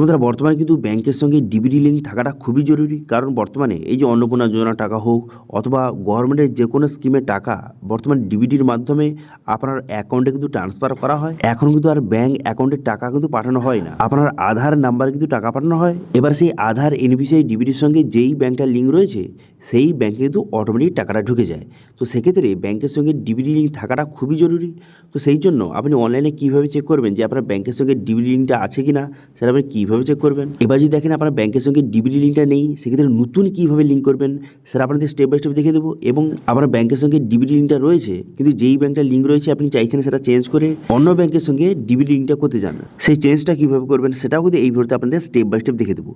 বন্ধুরা বর্তমানে কিন্তু ব্যাংকের সঙ্গে ডিবিটি লিঙ্ক থাকাটা খুবই জরুরি, কারণ বর্তমানে এই যে অন্নপূর্ণা যোজনা টাকা হোক অথবা গভর্নমেন্টের যে কোনো স্কিমের টাকা বর্তমানে ডিবিটির মাধ্যমে আপনার অ্যাকাউন্টে কিন্তু ট্রান্সফার করা হয়। এখন কিন্তু আর ব্যাংক অ্যাকাউন্টের টাকা কিন্তু পাঠানো হয় না, আপনার আধার নাম্বারে কিন্তু টাকা পাঠানো হয়। এবার সেই আধার এনপিসিআই ডিবিটির সঙ্গে যেই ব্যাংকটার লিঙ্ক রয়েছে সেই ব্যাংকে কিন্তু অটোমেটিক টাকাটা ঢুকে যায়। তো সেক্ষেত্রে ব্যাংকের সঙ্গে ডিবিটি লিঙ্ক থাকাটা খুবই জরুরি। তো সেই জন্য আপনি অনলাইনে কীভাবে চেক করবেন যে আপনার ব্যাংকের সঙ্গে ডিবিটি লিঙ্কটা আছে কি না, সেটা আপনি কীভাবে চেক করবেন। এবার যদি দেখেন আপনার ব্যাংকের সঙ্গে ডিবিটি লিঙ্কটা নেই, সেক্ষেত্রে নতুন কীভাবে লিঙ্ক করবেন সেটা আপনাদের স্টেপ বাই স্টেপ দেখে দেবো। এবং আপনার ব্যাংকের সঙ্গে ডিবিটি লিঙ্কটা রয়েছে কিন্তু যেই ব্যাংকটা লিঙ্ক রয়েছে আপনি চাইছেন সেটা চেঞ্জ করে অন্য ব্যাংকের সঙ্গে ডিবিটি লিঙ্কটা করতে চান, সেই চেঞ্জটা কীভাবে করবেন সেটাও কিন্তু এই ভিডিওতে আপনাদের স্টেপ বাই স্টেপ দেখে দেবো।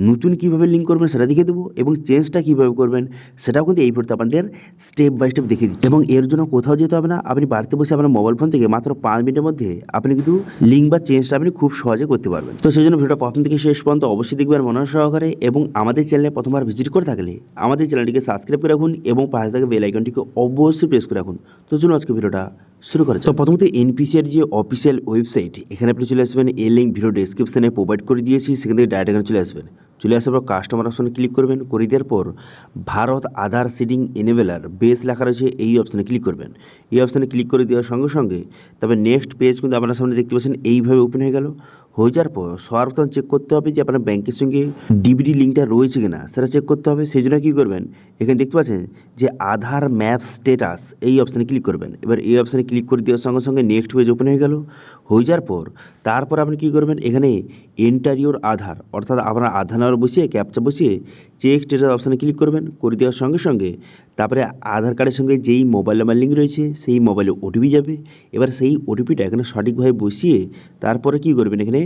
নতুন কীভাবে লিঙ্ক করবেন সেটা দেখে দেবো এবং চেঞ্জটা কীভাবে করবেন সেটাও কিন্তু এই ভিডিওতে আপনাদের স্টেপ বাই স্টেপ দেখে দিচ্ছি। এবং এর জন্য কোথাও যেতে হবে না, আপনি বাড়িতে বসে আপনার মোবাইল ফোন থেকে মাত্র 5 মিনিটের মধ্যে আপনি কিন্তু লিঙ্ক বা চেঞ্জটা আপনি খুব সহজে করতে পারবেন। তো সেই জন্য ভিডিওটা প্রথম থেকে শেষ পর্যন্ত অবশ্যই দেখবেন মনোযোগ সহকারে, এবং আমাদের চ্যানেলে প্রথমবার ভিজিট করে থাকলে আমাদের চ্যানেলটিকে সাবস্ক্রাইব করে রাখুন এবং পাশে থাকা বেল আইকনটিকে অবশ্যই প্রেস করে রাখুন। তো চলুন আজকে ভিডিওটা শুরু করা যাক। তো প্রথমত এনপিসিআর যে অফিসিয়াল ওয়েবসাইট, এখানে আপনি চলে আসবেন, এই লিঙ্ক ভিডিও ডেসক্রিপশনে প্রোভাইড করে দিয়েছি, সেখান থেকে ডাইরেক্ট এখানে চলে আসবেন। চলে আসার পর কাস্টমার অপশনে ক্লিক করবেন, করে দেওয়ার পর ভারত আধার সিডিং এনেবেলার বেস লেখা রয়েছে এই অপশানে ক্লিক করবেন। এই অপশানে ক্লিক করে দেওয়ার সঙ্গে সঙ্গে তবে নেক্সট পেজ কিন্তু আপনার সামনে দেখতে পাচ্ছেন এইভাবে ওপেন হয়ে গেল। হয়ে যাওয়ার পর সর্বপ্রথম চেক করতে হবে যে আপনার ব্যাংকের সঙ্গে ডিবিটি লিঙ্কটা রয়েছে কিনা সেটা চেক করতে হবে। সেই জন্য কী করবেন, এখানে দেখতে পাচ্ছেন যে আধার ম্যাপ স্ট্যাটাস, এই অপশানে ক্লিক করবেন। এবার এই অপশানে ক্লিক করে দেওয়ার সঙ্গে সঙ্গে নেক্সট পেজ ওপেন হয়ে গেল। হয়ে যাওয়ার পর তারপর আপনি কী করবেন, এখানে এন্টার ইওর আধার, অর্থাৎ আপনার আধার নাম্বার বসিয়ে ক্যাপচা বসিয়ে চেক স্ট্যাটাস অপশানে ক্লিক করবেন। করে দেওয়ার সঙ্গে সঙ্গে তারপরে আধার কার্ডের সঙ্গে যেই মোবাইল নাম্বার লিঙ্ক রয়েছে সেই মোবাইলে ওটিপি যাবে। এবার সেই ওটিপিটা এখানে সঠিকভাবে বসিয়ে তারপরে কী করবেন, এখানে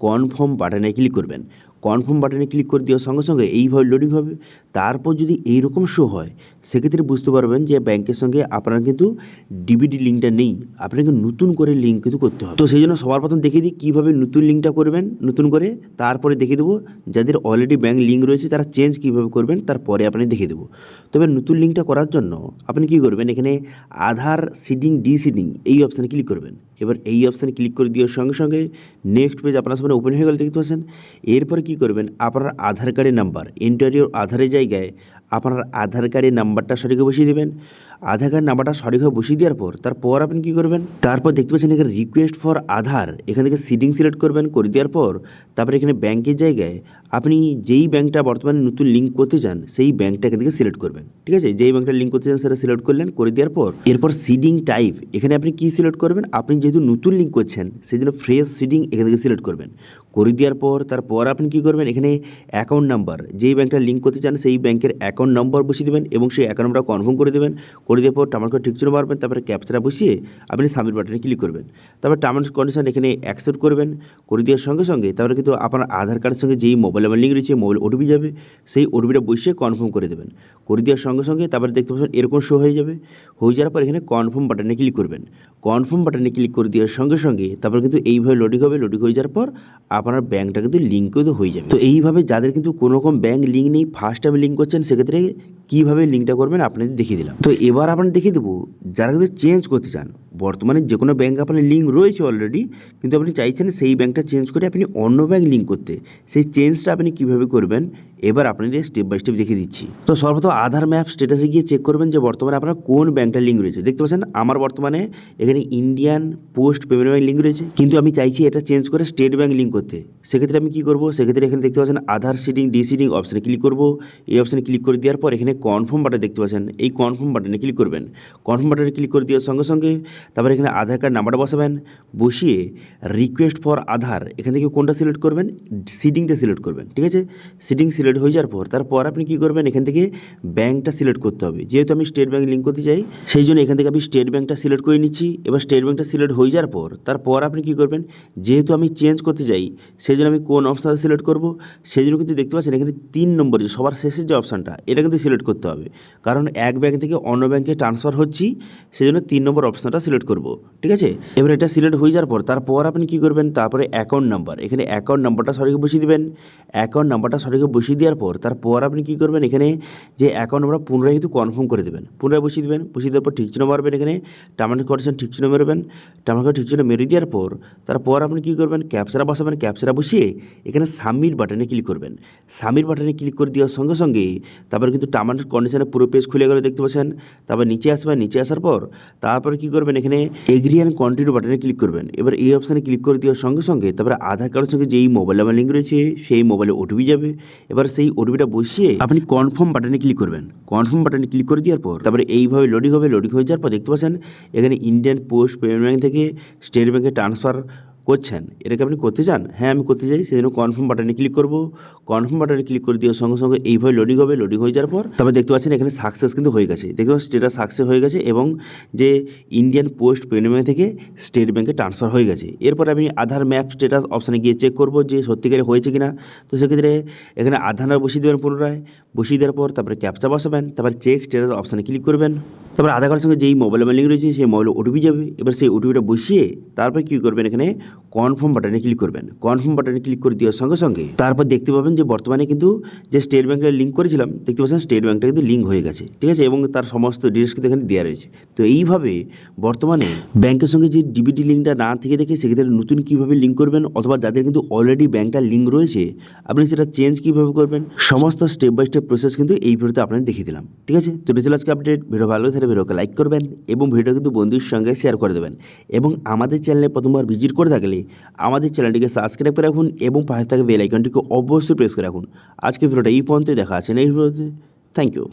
কনফার্ম বাটনে ক্লিক করবেন। কনফার্ম বাটনে ক্লিক করে দেওয়ার সঙ্গে সঙ্গে এইভাবে লোডিং হবে। তারপর যদি এইরকম শো হয় সেক্ষেত্রে বুঝতে পারবেন যে ব্যাংকের সঙ্গে আপনার কিন্তু ডিবিটি লিঙ্কটা নেই, আপনাকে নতুন করে লিঙ্ক কিন্তু করতে হবে। তো সেই জন্য সবার প্রথম দেখিয়ে দিই কীভাবে নতুন লিঙ্কটা করবেন নতুন করে, তারপরে দেখিয়ে দেবো যাদের অলরেডি ব্যাংক লিঙ্ক রয়েছে তারা চেঞ্জ কীভাবে করবেন তারপরে আপনি দেখিয়ে দেবো। তবে নতুন লিঙ্কটা করার জন্য আপনি কী করবেন, এখানে আধার সিডিং ডিসিডিং এই অপশানে ক্লিক করবেন। এবার এই অপশানে ক্লিক করে দেওয়ার সঙ্গে সঙ্গে নেক্সট পেজ আপনার সামনে ওপেন হয়ে গেল দেখতে পাচ্ছেন। এরপরে কী করবেন, আপনার আধার কার্ডের নাম্বার ইন্টারিয়র আধারের জায়গায় আপনার আধার কার্ডের নাম্বারটা সঠিকভাবে বসিয়ে দেবেন। আধার কার্ড নাম্বারটা সঠিকভাবে বসিয়ে দেওয়ার পর তারপর আপনি কী করবেন, তারপর দেখতে পাচ্ছেন এখানে রিকোয়েস্ট ফর আধার, এখান থেকে সিডিং সিলেক্ট করবেন। করে দেওয়ার পর তারপরে এখানে ব্যাংকের জায়গায় আপনি যেই ব্যাংকটা বর্তমানে নতুন লিঙ্ক করতে চান সেই ব্যাংকটা এখান থেকে সিলেক্ট করবেন। ঠিক আছে, যেই ব্যাংকটা লিঙ্ক করতে চান সেটা সিলেক্ট করলেন। করে দেওয়ার পর এরপর সিডিং টাইপ, এখানে আপনি কী সিলেক্ট করবেন, আপনি যেহেতু নতুন লিঙ্ক করছেন সেই জন্য ফ্রেশ সিডিং এখান থেকে সিলেক্ট করবেন। করে দেওয়ার পর তারপর আপনি কী করবেন, এখানে অ্যাকাউন্ট নাম্বার, যেই ব্যাংকটা লিঙ্ক করতে চান সেই ব্যাংকের অ্যাকাউন্ট নাম্বার বসিয়ে দেবেন এবং সেই অ্যাকাউন্ট নাম্বারটা কনফার্ম করে দেবেন। করে দেওয়ার পর টার্ম করে ঠিক চিহ্ন মারবেন, তারপরে ক্যাপচাটা বসিয়ে আপনি সাবমিট বাটনে ক্লিক করবেন। তারপর টার্ম অ্যান্ড কন্ডিশন এখানে অ্যাকসেপ্ট করবেন। করে দেওয়ার সঙ্গে সঙ্গে তারপরে কিন্তু আপনার আধার কার্ডের সঙ্গে যেই মোবাইল নাম্বার লিঙ্ক রয়েছে মোবাইল ওটিপি যাবে, সেই ওটিপিটা বসিয়ে কনফার্ম করে দেবেন। করে দেওয়ার সঙ্গে সঙ্গে তারপরে দেখতে পাচ্ছেন এরকম শো হয়ে যাবে। হয়ে যাওয়ার পর এখানে কনফার্ম বাটনে ক্লিক করবেন। কনফার্ম বাটনে ক্লিক করে দেওয়ার সঙ্গে সঙ্গে তারপর কিন্তু এইভাবে লোডিং হবে। লোডিং হয়ে যাওয়ার পর আপনার ব্যাংকটা কিন্তু লিঙ্ক কিন্তু হয়ে যাবে। তো এইভাবে যাদের কিন্তু কোনো রকম ব্যাংক লিঙ্ক নেই, ফার্স্ট টাইম লিঙ্ক করছেন, সেক্ষেত্রে কীভাবে লিঙ্কটা করবেন আপনাদের দেখিয়ে দিলাম। তো এবার আপনাদের দেখিয়ে দেবো যারা কিন্তু চেঞ্জ করতে চান, বর্তমানে যে কোনো ব্যাংক আপনার লিঙ্ক রয়েছে অলরেডি কিন্তু আপনি চাইছেন সেই ব্যাংকটা চেঞ্জ করে আপনি অন্য ব্যাংক লিঙ্ক করতে, সেই চেঞ্জটা আপনি কীভাবে করবেন এবার আপনাদের স্টেপ বাই স্টেপ দেখিয়ে দিচ্ছি। তো সর্বপ্রথম আধার ম্যাপ স্ট্যাটাসে গিয়ে চেক করবেন যে বর্তমানে আপনার কোন ব্যাংকটা লিঙ্ক রয়েছে। দেখতে পাচ্ছেন আমার বর্তমানে এখানে Indian post payment bank link রয়েছে, কিন্তু আমি চাইছি এটা চেঞ্জ করে স্টেট ব্যাংক লিঙ্ক করতে। সেক্ষেত্রে আমি কী করবো, সেক্ষেত্রে এখানে দেখতে পাচ্ছেন আধার সিডিং ডিসিডিং অপশানে ক্লিক করবো। এই অপশানে ক্লিক করে দেওয়ার পর এখানে কনফার্ম বাটন দেখতে পাচ্ছেন, এই কনফার্ম বাটনে ক্লিক করবেন। কনফার্ম বাটনে ক্লিক করে দেওয়ার সঙ্গে সঙ্গে তারপরে এখানে আধার কার্ড নাম্বারটা বসাবেন। বসিয়ে রিকোয়েস্ট ফর আধার এখান থেকে কোনটা সিলেক্ট করবেন, সিডিংটা সিলেক্ট করবেন। ঠিক আছে, সিডিং সিলেক্ট হয়ে যাওয়ার পর তারপর আপনি কী করবেন, এখান থেকে ব্যাংকটা সিলেক্ট করতে হবে। যেহেতু আমি স্টেট ব্যাংক লিঙ্ক করতে চাই সেই জন্য এখান থেকে আমি স্টেট ব্যাংকটা সিলেক্ট করে নিচ্ছি। এবার স্টেট ব্যাংকটা সিলেক্ট হয়ে যাওয়ার পর তারপর আপনি কী করবেন, যেহেতু আমি চেঞ্জ করতে চাই সেই জন্য আমি কোন অপশান সিলেক্ট করব, সেই জন্য কিন্তু দেখতে পাচ্ছেন এখানে 3 নম্বর যে সবার শেষের যে অপশানটা এটা কিন্তু সিলেক্ট করতে হবে, কারণ এক ব্যাংক থেকে অন্য ব্যাংকে ট্রান্সফার হচ্ছি সেই জন্য 3 নম্বর অপশানটা সিলেক্ট করব। ঠিক আছে, এবার এটা সিলেক্ট হয়ে যাওয়ার পর তারপর আপনি কী করবেন, তারপরে অ্যাকাউন্ট নাম্বার, এখানে অ্যাকাউন্ট নাম্বারটা সঠিক বসিয়ে দেবেন। অ্যাকাউন্ট নাম্বারটা সঠিক বসিয়ে দেওয়ার পর তারপর আপনি কী করবেন, এখানে যে অ্যাকাউন্ট আমরা পুনরায় কিন্তু কনফার্ম করে দেবেন, পুনরায় বসিয়ে দেবেন। বসিয়ে দেওয়ার পর ঠিক চিহ্ন মারবেন, এখানে টার্ম অ্যান্ড কন্ডিশন ঠিক চিহ্ন মেরবেন। টার্ম অ্যান্ড ঠিক চিহ্ন মেরে দেওয়ার পর তারপর আপনি কী করবেন, ক্যাপচারা বসাবেন। ক্যাপচারা বসিয়ে এখানে সাবমিট বাটনে ক্লিক করবেন। সাবমিট বাটনে ক্লিক করে দেওয়ার সঙ্গে সঙ্গে তারপর কিন্তু টার্ম অ্যান্ড কন্ডিশনের পুরো পেজ খুলে গেলে দেখতে পাচ্ছেন। তারপর নিচে আসবেন, নিচে আসার পর তারপরে কী করবেন, এখানে এগ্রি অ্যান্ড কন্টিনিউ বাটনে ক্লিক করবেন। এবার এই অপশানে ক্লিক করে দেওয়ার সঙ্গে সঙ্গে তারপরে আধার কার্ডের সঙ্গে যেই মোবাইল নাম্বার লিঙ্ক রয়েছে সেই মোবাইলে ওটিপি যাবে। এবার সেই ওটিপিটা বসিয়ে আপনি কনফার্ম বাটনে ক্লিক করবেন। কনফার্ম বাটনে ক্লিক করে দেওয়ার পর তারপরে এইভাবে লোডিং হবে। লোডিং হয়ে যাওয়ার পর দেখতে পাচ্ছেন এখানে ইন্ডিয়ান পোস্ট পেমেন্ট ব্যাঙ্ক থেকে স্টেট ব্যাঙ্কে ট্রান্সফার করছেন, এটাকে আপনি করতে চান? হ্যাঁ, আমি করতে চাই, সেই জন্য কনফার্ম বাটনে ক্লিক করব। কনফার্ম বাটনে ক্লিক করে দেওয়ার সঙ্গে সঙ্গে এইভাবে লোডিং হবে। লোডিং হয়ে যাওয়ার পর তারপর দেখতে পাচ্ছেন এখানে সাকসেস কিন্তু হয়ে গেছে। দেখতে পাচ্ছেন স্টেটাস সাকসেস হয়ে গেছে এবং যে ইন্ডিয়ান পোস্ট পেমেন্ট ব্যাঙ্ক থেকে স্টেট ব্যাঙ্কে ট্রান্সফার হয়ে গেছে। এরপর আমি আধার ম্যাপ স্টেটাস অপশানে গিয়ে চেক করব যে সত্যিকারে হয়েছে কিনা। তো সেক্ষেত্রে এখানে আধার নাম্বার বসিয়ে দেবেন পুনরায়। বসিয়ে দেওয়ার পর তারপরে ক্যাপচা বসাবেন। তারপর চেক স্টেটাস অপশানে ক্লিক করবেন। তারপর আধার কার্ডের সঙ্গে যেই মোবাইল নাম্বার লিঙ্ক রয়েছে সেই মোবাইলে ওটিপি যাবে। এবার সেই ওটিপিটা বসিয়ে তারপর কী করবেন, এখানে কনফার্ম বাটনে ক্লিক করবেন। কনফার্ম বাটনে ক্লিক করে দেওয়ার সঙ্গে সঙ্গে তারপর দেখতে পাবেন যে বর্তমানে কিন্তু যে স্টেট ব্যাঙ্কের লিঙ্ক করেছিলাম দেখতে পাচ্ছেন স্টেট ব্যাঙ্কটা কিন্তু লিঙ্ক হয়ে গেছে, ঠিক আছে, এবং তার সমস্ত ডিটেলস কিন্তু এখানে দেওয়া রয়েছে। তো এইভাবে বর্তমানে ব্যাঙ্কের সঙ্গে যে ডিবিটি লিঙ্কটা না থেকে দেখে সেক্ষেত্রে নতুন কীভাবে লিঙ্ক করবেন, অথবা যাদের কিন্তু অলরেডি ব্যাঙ্কটা লিঙ্ক রয়েছে আপনি সেটা চেঞ্জ কীভাবে করবেন, সমস্ত স্টেপ বাই স্টেপ প্রসেস কিন্তু এই ভিডিওতে আপনাদের দেখিয়ে দিলাম, ঠিক আছে। তো এটা ছিল আজকে আপডেট। ভিডিও ভালো থাকলে ভিডিওকে লাইক করবেন এবং ভিডিওটা কিন্তু বন্ধুর সঙ্গে শেয়ার করে দেবেন, এবং আমাদের চ্যানেলে প্রথমবার ভিজিট করে থাকলে আমাদের চ্যানেলটিকে সাবস্ক্রাইব করে রাখুন এবং পাশে থাকা বেল আইকনটিকে অবশ্যই প্রেস করে রাখুন। আজকে ভিডিওটা এই পর্যন্ত, দেখা আছে নেক্সট ভিডিওতে। Thank you.